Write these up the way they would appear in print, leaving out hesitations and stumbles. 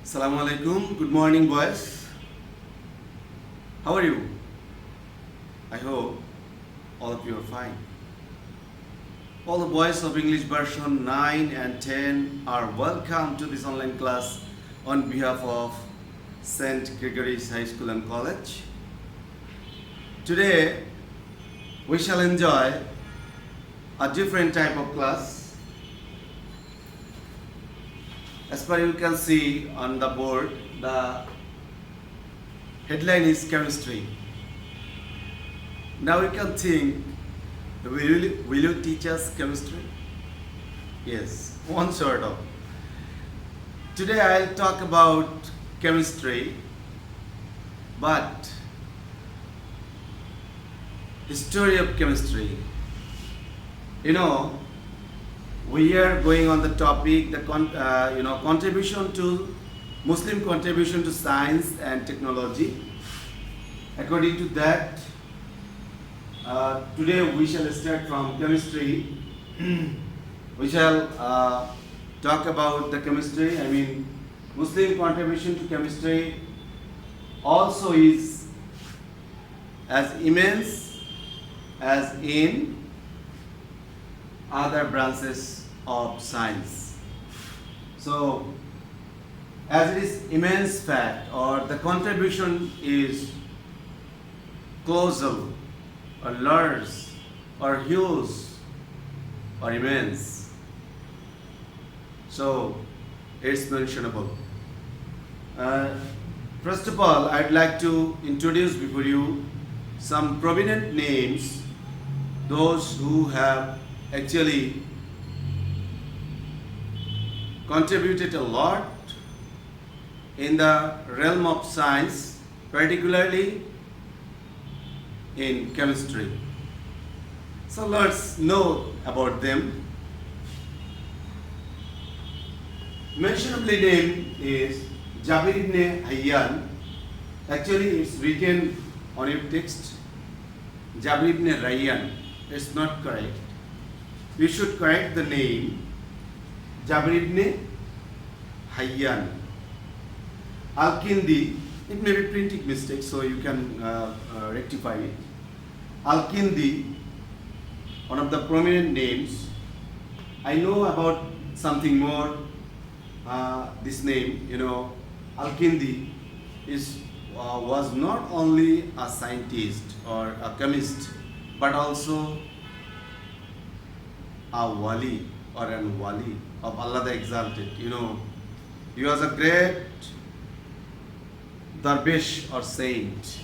Assalamu alaikum. Good morning, boys. How are you? I hope all of you are fine. All the boys of English version 9 and 10 are welcome to this online class on behalf of St. Gregory's High School and College. Today, we shall enjoy a different type of class. As per you can see on the board, the headline is chemistry. Now you can think, will you teach us chemistry? Yes, one sort of. Today I'll talk about chemistry, but history of chemistry. We are going on the topic, the contribution to Muslim contribution to science and technology. According to that, today we shall start from chemistry. We shall talk about the chemistry. Muslim contribution to chemistry also is as immense as in other branches of science. So, as it is immense fact, or the contribution is colossal or large or huge or immense, so it's mentionable. First of all, I'd like to introduce before you some prominent names, those who have actually contributed a lot in the realm of science, particularly in chemistry. So let's know about them. Mentionably name is Jabir ibn Hayyan. Actually, it's written on your text Jabir ibn Rayyan. It's not correct. We should correct the name Jabir ibn Hayyan. Al-Kindi, it may be printing mistake, so you can rectify it. Al-Kindi, one of the prominent names. I know about something more. This name, Al-Kindi was not only a scientist or a chemist, but also a wali or an wali of Allah the Exalted. He was a great dervish or saint.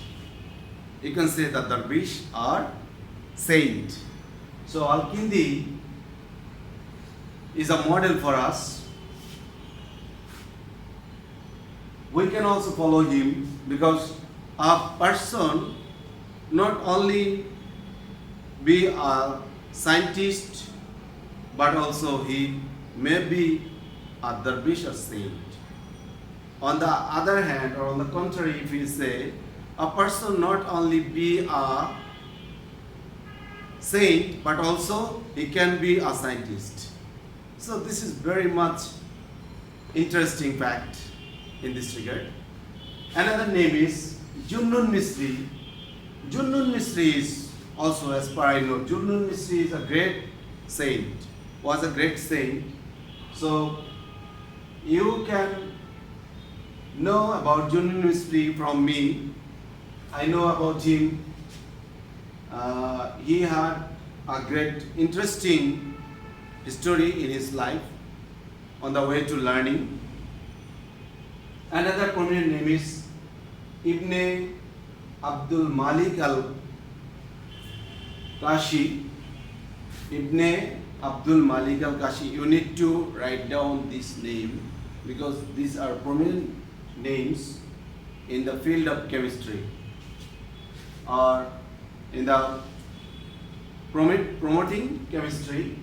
You can say that dervish or saint. So Al-Kindi is a model for us. We can also follow him because a person not only be a scientist, but also he may be a dervish or saint. On the other hand, or on the contrary, if we say a person not only be a saint, but also he can be a scientist. So this is very much interesting fact in this regard. Another name is Junnun Misri. Junnun Misri is also, as per I know, Junnun Misri is a great saint, was a great saint. So you can know about Junnun Misri from me. I know about him. He had a great interesting history in his life on the way to learning. Another prominent name is Ibn Abdul Malik al-Kashi. Ibn Abdul Malik al-Kashi. You need to write down this name because these are prominent names in the field of chemistry or in the promoting chemistry,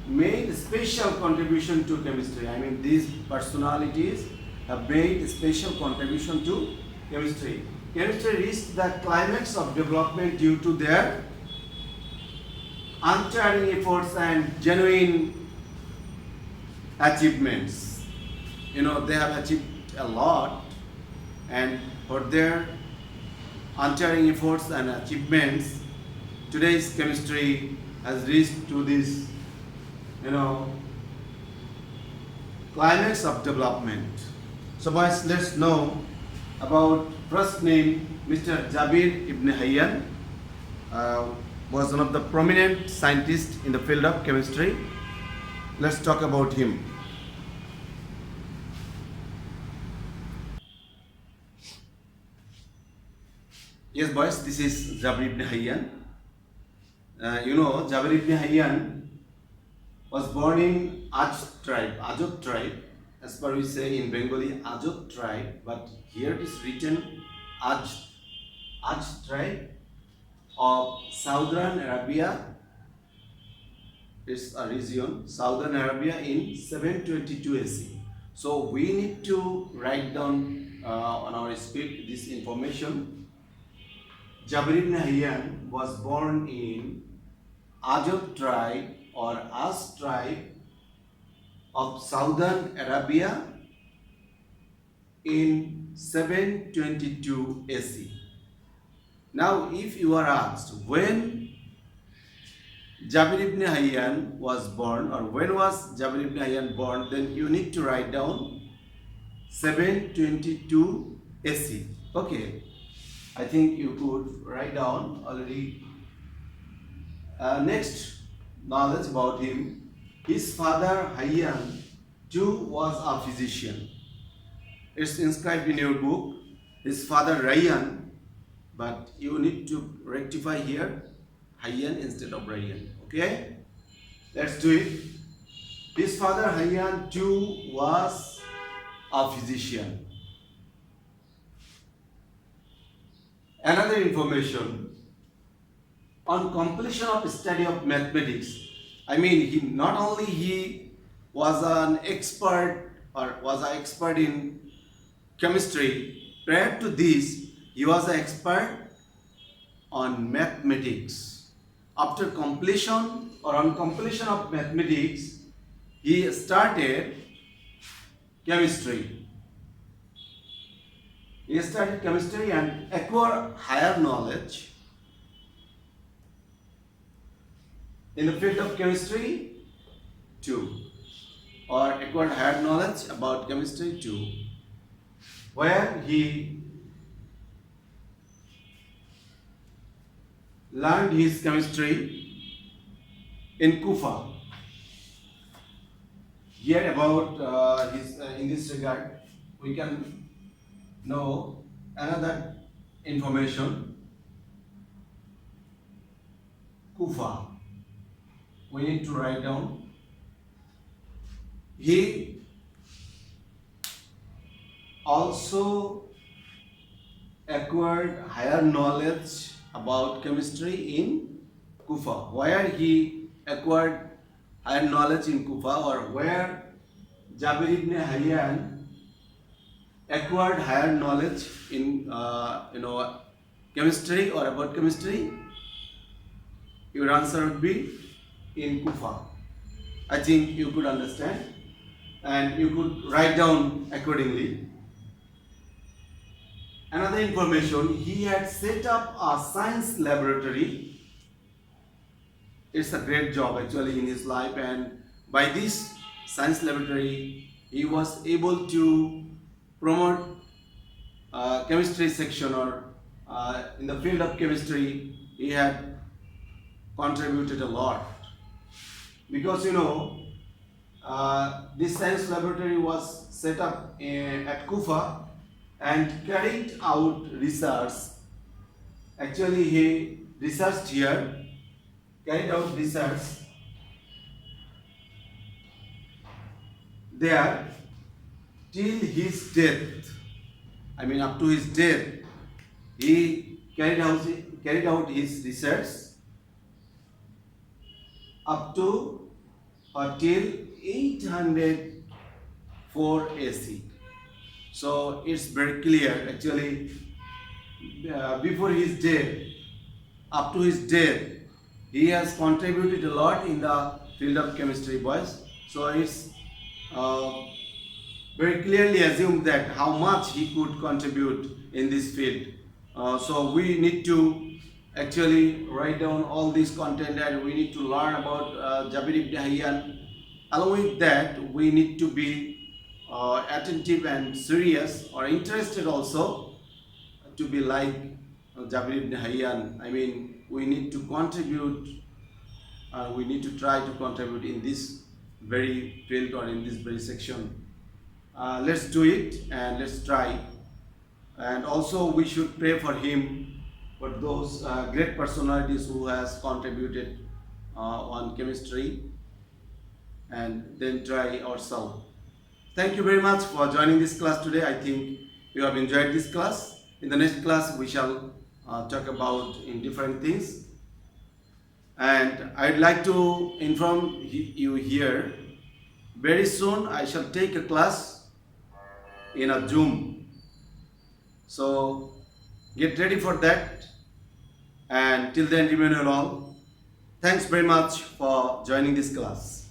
made special contribution to chemistry. These personalities have made special contribution to chemistry. Chemistry reached the climax of development due to their untiring efforts and genuine achievements. They have achieved a lot, and for their untiring efforts and achievements, today's chemistry has reached to this, climax of development. So boys, let's know about first name. Mr. Jabir ibn Hayyan was one of the prominent scientists in the field of chemistry. Let's talk about him. Yes boys, this is Jabir ibn Hayyan. Jabir ibn Hayyan was born in Ajot tribe. As per we say in Bengali, Ajot tribe, but here it is written Aj tribe of Southern Arabia. It's a region, Southern Arabia in 722 AC. So we need to write down on our script this information. Jabir ibn Hayyan was born in Ajot tribe or As tribe of Southern Arabia in 722 AC. Now, if you are asked when Jabir ibn Hayyan was born, or when was Jabir ibn Hayyan born, then you need to write down 722 AC. Okay, I think you could write down already. Next knowledge about him. His father Hayyan too was a physician. It's inscribed in your book. His father Rayyan, but you need to rectify here Hayyan instead of Rayyan. Okay? Let's do it. His father Hayyan too was a physician. Another information, on completion of study of mathematics, not only he was an expert or was an expert in chemistry. Prior to this, he was an expert on mathematics. After completion or on completion of mathematics, he started chemistry. He studied chemistry and acquired higher knowledge in the field of chemistry too, or acquired higher knowledge about chemistry too, where he learned his chemistry in Kufa. Here about his in this regard, we can know another information. Kufa. We need to write down. He also acquired higher knowledge about chemistry in Kufa. Where he acquired higher knowledge in Kufa, or where Jabir ibn Hayyan acquired higher knowledge in chemistry or about chemistry, your answer would be in Kufa. I think you could understand and you could write down accordingly. Another information, he had set up a science laboratory. It's a great job actually in his life, and by this science laboratory he was able to promote chemistry section, or in the field of chemistry he had contributed a lot, because this science laboratory was set up at Kufa and carried out research. Actually he researched here, carried out research there till his death. Up to his death, he carried out his research up to or till 804 AC. So it's very clear actually, before his death, up to his death, he has contributed a lot in the field of chemistry, boys. So it's very clearly assumed that how much he could contribute in this field. So we need to actually write down all this content, and we need to learn about Jabir ibn Hayyan. Along with that, we need to be attentive and serious or interested also to be like Jabir ibn Hayyan. I mean, we need to contribute, we need to try to contribute in this very field or in this very section. Let's do it and let's try. And also we should pray for him, for those great personalities who has contributed on chemistry, and then try ourselves. Thank you very much for joining this class today. I think you have enjoyed this class. In the next class we shall talk about in different things, and I'd like to inform you here, very soon I shall take a class in a Zoom. So get ready for that, and till then remain along. Thanks very much for joining this class.